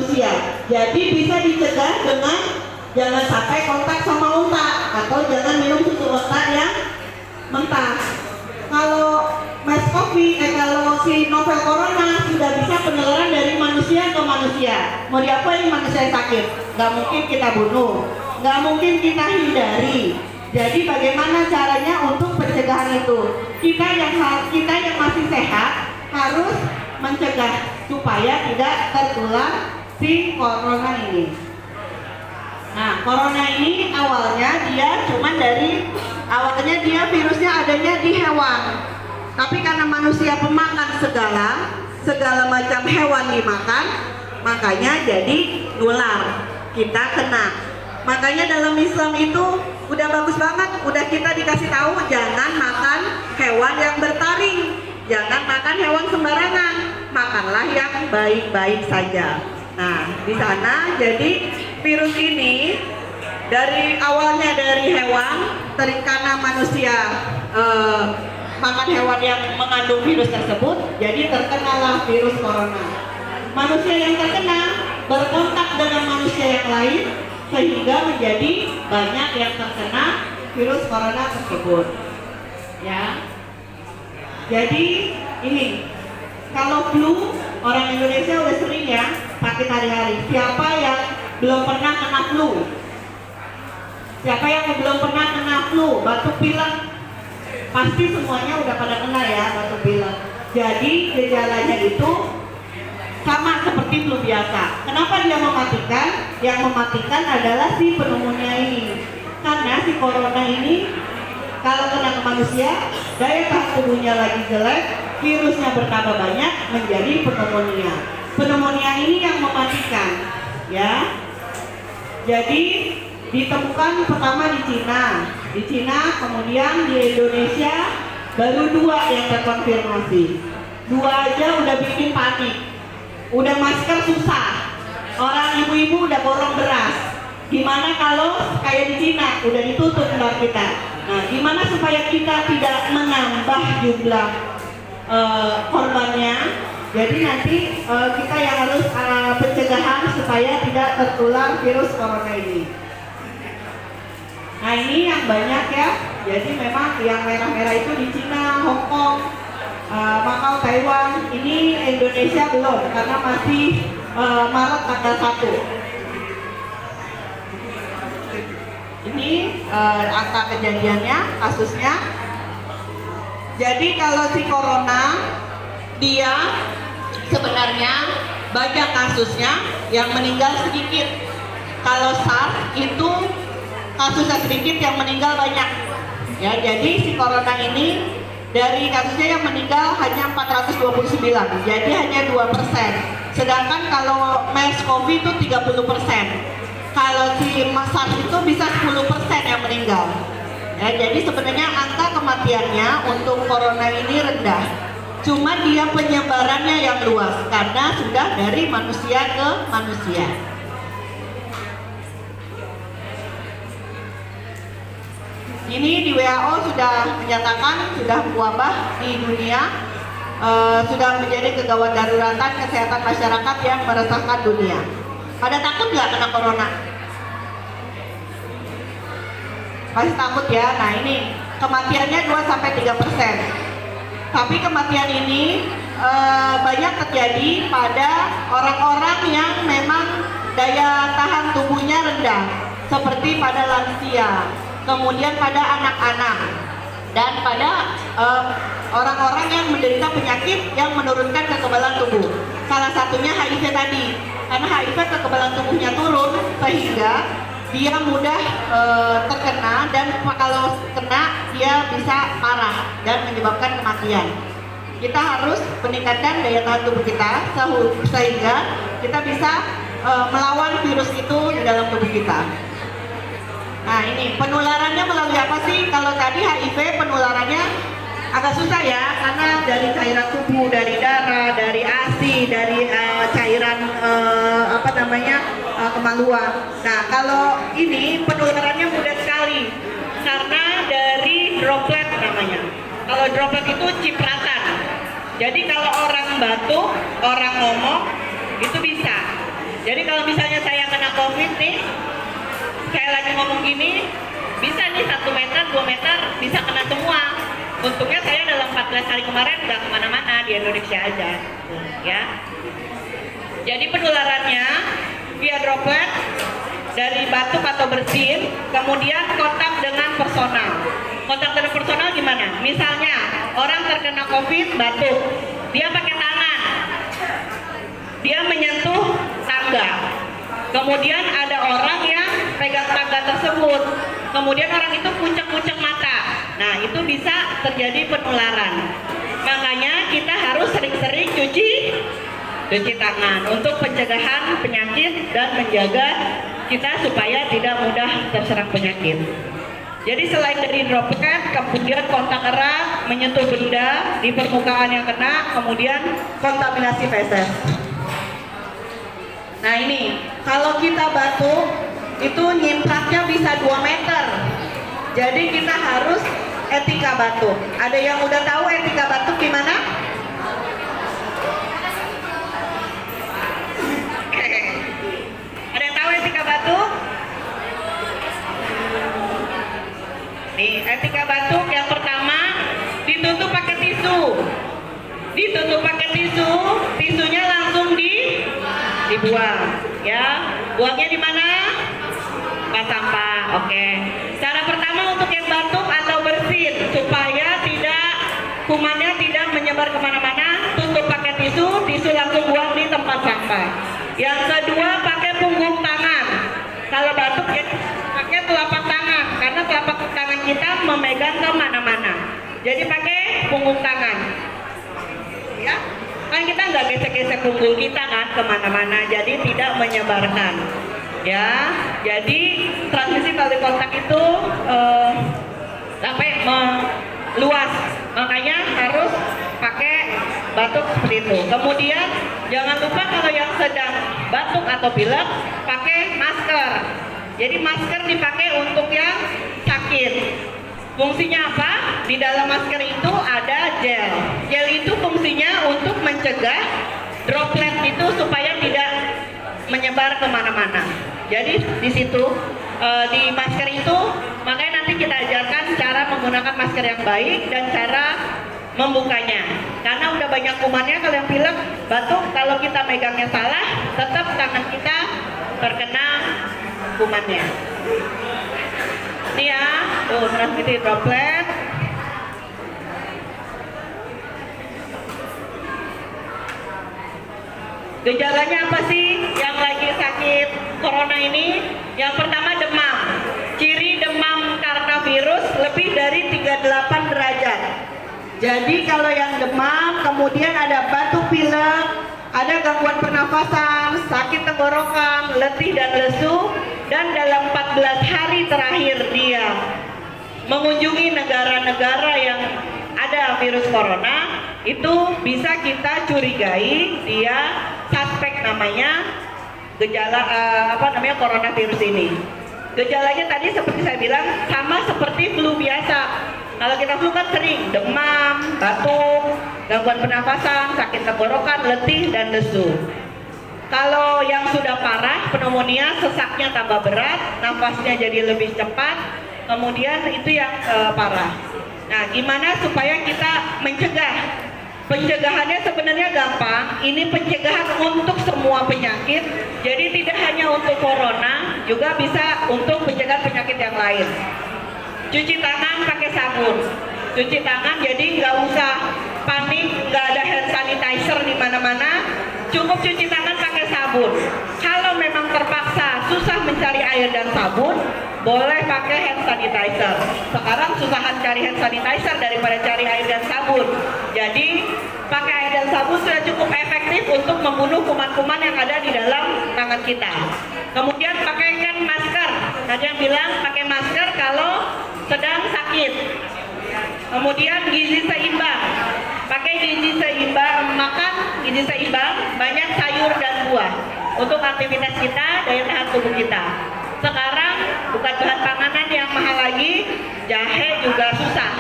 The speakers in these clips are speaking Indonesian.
manusia. Jadi bisa dicegah dengan jangan sampai kontak sama unta atau jangan minum susu unta yang mentah. Kalau kalau si novel corona sudah bisa penularan dari manusia ke manusia. Mau diapain manusia yang sakit? Nggak mungkin kita bunuh, nggak mungkin kita hindari. Jadi bagaimana caranya untuk pencegahan itu? Kita yang masih sehat harus mencegah supaya tidak tertular si corona ini. Nah, corona ini awalnya dia virusnya adanya di hewan. Tapi karena manusia pemakan segala macam hewan dimakan, makanya jadi nular. Kita kena. Makanya dalam Islam itu udah bagus banget, udah kita dikasih tahu jangan makan hewan yang bertaring, jangan makan hewan sembarangan, makanlah yang baik-baik saja. Nah, di sana jadi virus ini awalnya dari hewan, karena manusia makan hewan yang mengandung virus tersebut, jadi terkenalah virus corona. Manusia yang terkena berkontak dengan manusia yang lain, sehingga menjadi banyak yang terkena virus corona tersebut. Ya. Jadi ini kalau flu, orang Indonesia udah sering ya sakit hari-hari. Siapa yang belum pernah kena flu? Siapa yang belum pernah kena flu? Batuk pilek, pasti semuanya udah pada kena ya batuk pilek. Jadi gejalanya itu sama seperti flu biasa. Kenapa dia mematikan? Yang mematikan adalah si pneumonia ini. Karena si corona ini kalau kena ke manusia, daya tahan tubuhnya lagi jelek, virusnya bertambah banyak, menjadi pneumonia. Pneumonia ini yang mematikan, ya. Jadi ditemukan pertama di Cina, kemudian di Indonesia baru 2 yang terkonfirmasi. 2 aja udah bikin panik, udah masker susah, orang ibu-ibu udah borong beras. Gimana kalau kayak di Cina udah ditutup negara kita? Nah, gimana supaya kita tidak menambah jumlah korbannya? Jadi nanti kita yang harus pencegahan supaya tidak tertular virus corona ini. Nah, ini yang banyak ya. Jadi memang yang merah-merah itu di Cina, Hong Kong, Macau, Taiwan. Ini Indonesia belum karena masih Maret tanggal 1. Ini angka kejadiannya, kasusnya. Jadi kalau si corona dia sebenarnya banyak kasusnya, yang meninggal sedikit. Kalau SARS itu kasusnya sedikit, yang meninggal banyak. Ya, jadi si corona ini dari kasusnya yang meninggal hanya 429, jadi hanya 2%. Sedangkan kalau MERS-CoV itu 30%. Kalau si SARS itu bisa 10% yang meninggal. Ya, jadi sebenarnya angka kematiannya untuk corona ini rendah. Cuma dia penyebarannya yang luas karena sudah dari manusia ke manusia. Ini di WHO sudah menyatakan sudah wabah di dunia, sudah menjadi kegawat daruratan kesehatan masyarakat yang meresahkan dunia. Pada takut nggak kena corona? Pasti takut ya. Nah, ini kematiannya 2-3%. Tapi kematian ini banyak terjadi pada orang-orang yang memang daya tahan tubuhnya rendah, seperti pada lansia, kemudian pada anak-anak, dan pada orang-orang yang menderita penyakit yang menurunkan kekebalan tubuh. Salah satunya HIV tadi. Karena HIV kekebalan tubuhnya turun sehingga dia mudah terkena, dan kalau kena dia bisa parah dan menyebabkan kematian. Kita harus meningkatkan daya tahan tubuh kita sehingga kita bisa melawan virus itu di dalam tubuh kita. Nah, ini penularannya melalui apa sih? Kalau tadi HIV penularannya agak susah ya, karena dari cairan tubuh, dari darah, dari ASI, dari cairan kemaluan. Nah, kalau ini penularannya mudah sekali karena dari droplet namanya. Kalau droplet itu cipratan. Jadi kalau orang batuk, orang ngomong itu bisa. Jadi kalau misalnya saya kena COVID nih, saya lagi ngomong gini, bisa nih 1 meter, 2 meter, bisa kena semua. Untungnya saya dalam 14 hari kemarin nggak kemana-mana, di Indonesia aja, ya. Jadi penularannya via droplet dari batuk atau bersin, kemudian kontak dengan personal. Kontak dengan personal gimana? Misalnya orang terkena COVID batuk, dia pakai tangan, dia menyentuh tangga. Kemudian ada orang yang pegang tangga tersebut, kemudian orang itu kucek-kucek mata. Nah, itu bisa terjadi penularan. Makanya kita harus sering-sering cuci tangan untuk pencegahan penyakit dan menjaga kita supaya tidak mudah terserang penyakit. Jadi selain dari droplet, kemudian kontak erat, menyentuh benda di permukaan yang kena, kemudian kontaminasi feses. Nah ini, kalau kita batuk, itu nyimpraknya bisa 2 meter. Jadi kita harus etika batuk. Ada yang udah tahu etika batuk gimana? Ada yang tahu etika batuk? Nih, etika batuk yang pertama, ditutup pakai tisu. Ditutup pakai tisu, tisunya langsung dibuang, ya. Buangnya di mana? Tempat sampah. Oke. Cara pertama untuk yang batuk atau bersin supaya kumannya tidak menyebar kemana-mana, tutup pakai tisu, tisu langsung buang di tempat sampah. Yang kedua, pakai punggung tangan. Kalau batuk ya pakai telapak tangan, karena telapak tangan kita memegang kemana-mana. Jadi pakai punggung tangan. Ya, kan kita nggak gesek-gesek punggung kita kan kemana-mana, jadi tidak menyebarkan. Ya, jadi transmisi melalui kontak itu sampai meluas, makanya harus pakai batuk seperti itu. Kemudian jangan lupa kalau yang sedang batuk atau pilek pakai masker. Jadi masker dipakai untuk yang sakit. Fungsinya apa? Di dalam masker itu ada gel. Gel itu fungsinya untuk mencegah droplet itu supaya tidak menyebar kemana-mana. Jadi di situ di masker itu, makanya nanti kita ajarkan cara menggunakan masker yang baik dan cara membukanya. Karena udah banyak kumannya, kalau yang pilek, batuk, kalau kita megangnya salah, tetap tangan kita terkena kumannya. Ini ya, tuh transmisi droplet. Gejalanya apa sih yang lagi sakit corona ini? Yang pertama demam. Ciri demam karena virus lebih dari 38 derajat. Jadi kalau yang demam, kemudian ada batuk pilek, ada gangguan pernafasan, sakit tenggorokan, letih dan lesu, dan dalam 14 hari terakhir dia mengunjungi negara-negara yang ada virus corona, itu bisa kita curigai dia suspek namanya gejala coronavirus ini. Gejalanya tadi seperti saya bilang sama seperti flu biasa. Kalau kita flu kan sering demam, batuk, gangguan pernafasan, sakit tenggorokan, letih dan lesu. Kalau yang sudah parah, pneumonia, sesaknya tambah berat, nafasnya jadi lebih cepat, kemudian itu yang parah. Nah, gimana supaya kita mencegah? Pencegahannya sebenarnya gampang. Ini pencegahan untuk semua penyakit. Jadi tidak hanya untuk corona, juga bisa untuk pencegahan penyakit yang lain. Cuci tangan pakai sabun. Cuci tangan, jadi nggak usah panik, nggak ada hand sanitizer di mana-mana. Cukup cuci tangan pakai sabun. Kalau memang terpaksa susah mencari air dan sabun, boleh pakai hand sanitizer. Sekarang susahan cari hand sanitizer daripada cari air dan sabun. Jadi pakai air dan sabun sudah cukup efektif untuk membunuh kuman-kuman yang ada di dalam tangan kita. Kemudian pakaikan masker. Tadi yang bilang pakai masker kalau sedang sakit. Kemudian gizi seimbang. Pakai gizi seimbang, makan gizi seimbang, banyak sayur dan buah untuk aktivitas kita, daya tahan tubuh kita. Sekarang bukan bahan panganan yang mahal lagi, jahe juga susah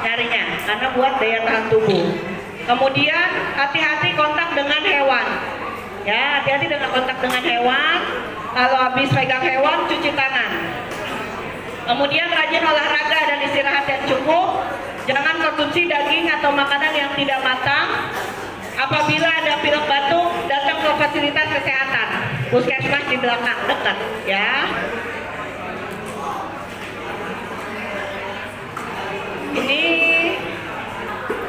nyarinya karena buat daya tahan tubuh. Kemudian hati-hati kontak dengan hewan. Ya, hati-hati dengan kontak dengan hewan. Kalau habis pegang hewan, cuci tangan. Kemudian rajin olahraga dan istirahat yang cukup. Jangan konsumsi daging atau makanan yang tidak matang. Apabila ada pilek batuk, datang ke fasilitas kesehatan. Puskesmas di belakang dekat, ya. Ini